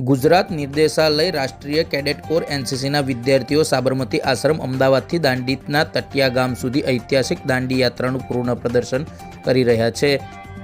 ગુજરાત નિર્દેશાલય રાષ્ટ્રીય cadet core એનસીસીના વિદ્યાર્થીઓ સાબરમતી આશ્રમ અમદાવાદથી દાંડીના તટિયા ગામ સુધી ઐતિહાસિક દાંડી યાત્રાનું પૂર્ણ પ્રદર્શન કરી રહ્યા છે,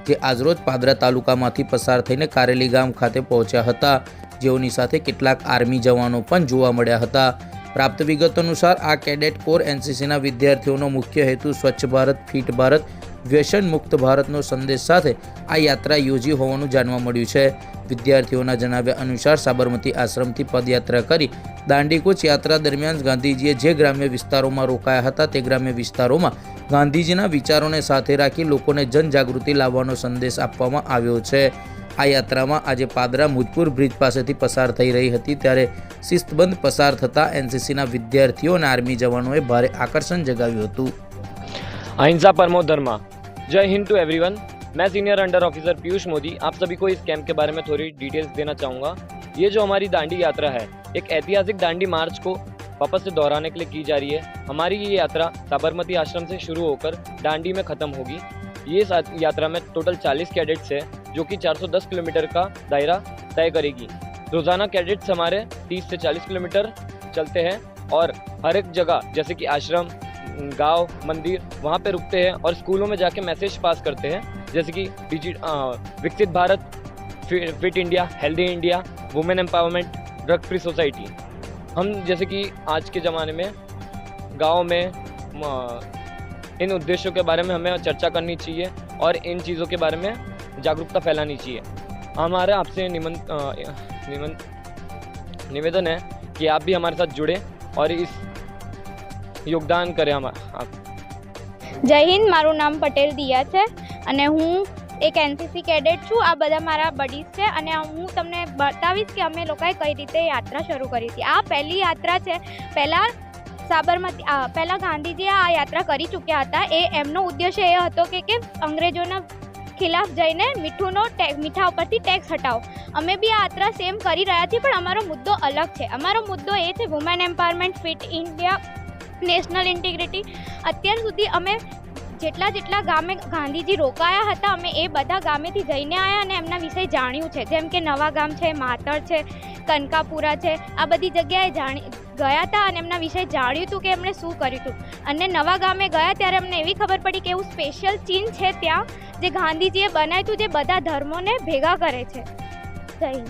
જે આજરોજ પાદરા તાલુકામાંથી પસાર થઈને કારેલી ગામ ખાતે પહોંચ્યા હતા, જેઓની સાથે કેટલાક આર્મી જવાનો પણ જોવા મળ્યા હતા। પ્રાપ્ત વિગતો અનુસાર આ કેડેટ કોર એનસીસીના વિદ્યાર્થીઓનો મુખ્ય હેતુ સ્વચ્છ ભારત, ફિટ ભારત, વ્યસન મુક્ત ભારતનો સંદેશ સાથે આ યાત્રા યોજી હોવાનું જાણવા મળ્યું છે। વિદ્યાર્થીઓના જણાવ્યા અનુસાર સાબરમતી આશ્રમથી પદયાત્રા કરી દાંડીકૂચ યાત્રા દરમિયાન ગાંધીજીએ જે ગ્રામ્ય વિસ્તારોમાં રોકાયા હતા તે ગ્રામ્ય વિસ્તારોમાં ગાંધીજીના વિચારોને સાથે રાખી લોકોને જનજાગૃતિ લાવવાનો સંદેશ આપવામાં આવ્યો છે। આ યાત્રામાં આજે પાદરા મુજપુર બ્રિજ પાસેથી પસાર થઈ રહી હતી, ત્યારે શિસ્તબંધ પસાર થતાં એનસીસીના વિદ્યાર્થીઓ અને આર્મી જવાનોએ ભારે આકર્ષણ જગાવ્યું હતું। अहिंसा परमो धर्म। जय हिंद टू एवरीवन। मैं senior under officer Piyush Modi आप सभी को इस कैंप के बारे में थोड़ी डिटेल्स देना चाहूँगा। ये जो हमारी दांडी यात्रा है, एक ऐतिहासिक दांडी मार्च को वापस से दोहराने के लिए की जा रही है। हमारी ये यात्रा साबरमती आश्रम से शुरू होकर दांडी में ख़त्म होगी। ये यात्रा में टोटल 40 कैडेट्स है, जो कि 410 किलोमीटर का दायरा तय करेगी। रोज़ाना कैडेट्स हमारे 30 से 40 किलोमीटर चलते हैं और हर एक जगह जैसे कि आश्रम, गांव, मंदिर वहाँ पे रुकते हैं और स्कूलों में जाके मैसेज पास करते हैं, जैसे कि विकसित Bharat, fit India, healthy India, women empowerment, drug free society. हम जैसे कि आज के ज़माने में गांव में इन उद्देश्यों के बारे में हमें चर्चा करनी चाहिए और इन चीज़ों के बारे में जागरूकता फैलानी चाहिए। हमारा आपसे निवेदन है कि आप भी हमारे साथ जुड़े और इस योगदान करें। आप जय हिंद। मारू नाम पटेल दिया है અને હું એક એનસીસી કેડેટ છું। આ બધા મારા બડીઝ છે અને હું તમને બતાવીશ કે અમે લોકોએ કઈ રીતે યાત્રા શરૂ કરી હતી। આ પહેલી યાત્રા છે। પહેલાં ગાંધીજીએ આ યાત્રા કરી ચૂક્યા હતા। એમનો ઉદ્દેશ્ય એ હતો કે અંગ્રેજોના ખિલાફ જઈને મીઠા ઉપરથી ટેક્સ હટાવો। અમે બી આ યાત્રા સેમ કરી રહ્યા છીએ, પણ અમારો મુદ્દો અલગ છે। અમારો મુદ્દો એ છે women empowerment, fit India, national integrity. અત્યાર સુધી અમે જેટલા ગામે ગાંધીજી રોકાયા હતા અમે એ બધા ગામેથી જઈને આવ્યા અને એમના વિશે જાણ્યું છે, જેમ કે નવા ગામ છે, માતડ છે, કનકાપુરા છે। આ બધી જગ્યાએ ગયા હતા અને એમના વિશે જાણ્યું હતું કે એમણે શું કર્યું હતું। અને નવા ગામે ગયા ત્યારે અમને એવી ખબર પડી કે એવું સ્પેશિયલ ચિહ્ન છે ત્યાં જે ગાંધીજીએ બનાવ્યું હતું, જે બધા ધર્મોને ભેગા કરે છે। જય હિન્દ।